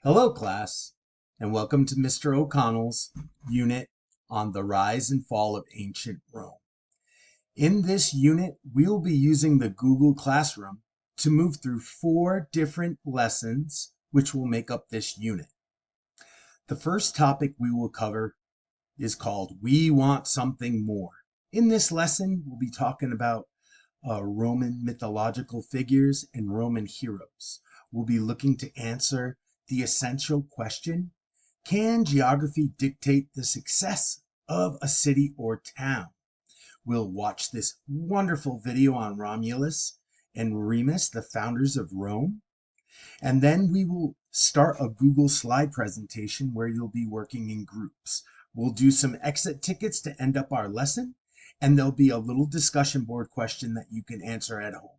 Hello, class, and welcome to Mr. O'Connell's unit on the rise and fall of ancient Rome. In this unit, we'll be using the Google Classroom to move through 4 different lessons which will make up this unit. The first topic we will cover is called We Want Something More. In this lesson, we'll be talking about Roman mythological figures and Roman heroes. We'll be looking to answer the essential question: can geography dictate the success of a city or town? We'll watch this wonderful video on Romulus and Remus, the founders of Rome. And then we will start a Google slide presentation where you'll be working in groups. We'll do some exit tickets to end up our lesson, and there'll be a little discussion board question that you can answer at home.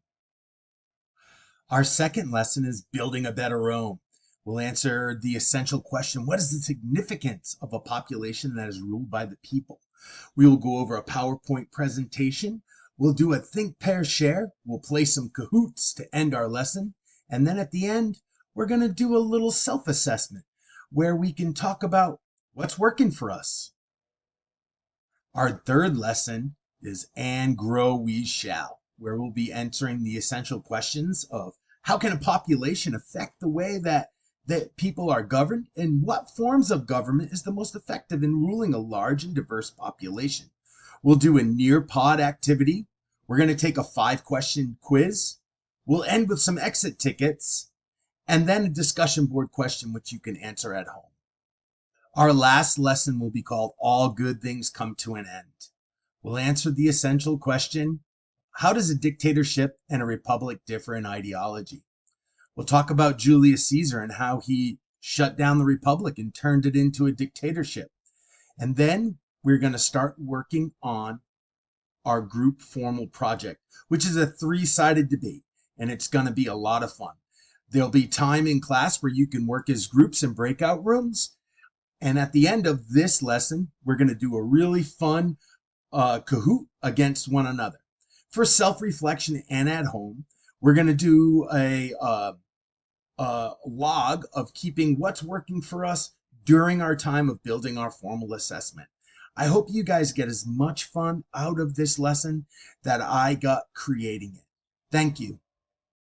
Our second lesson is Building a Better Rome. We'll answer the essential question: what is the significance of a population that is ruled by the people? We will go over a PowerPoint presentation. We'll do a think, pair, share. We'll play some Kahoots to end our lesson. And then at the end, we're going to do a little self-assessment where we can talk about what's working for us. Our third lesson is And Grow We Shall, where we'll be answering the essential questions of how can a population affect the way that people are governed, and what forms of government is the most effective in ruling a large and diverse population. We'll do a Nearpod activity. We're going to take a 5-question quiz. We'll end with some exit tickets, and then a discussion board question which you can answer at home. Our last lesson will be called All Good Things Come to an End. We'll answer the essential question: how does a dictatorship and a republic differ in ideology? We'll talk about Julius Caesar and how he shut down the republic and turned it into a dictatorship. And then we're going to start working on our group formal project, which is a 3-sided debate, and it's going to be a lot of fun. There'll be time in class where you can work as groups in breakout rooms. And at the end of this lesson, we're going to do a really fun Kahoot against one another. For self-reflection and at home, we're going to do a log of keeping what's working for us during our time of building our formal assessment. I hope you guys get as much fun out of this lesson that I got creating it. Thank you.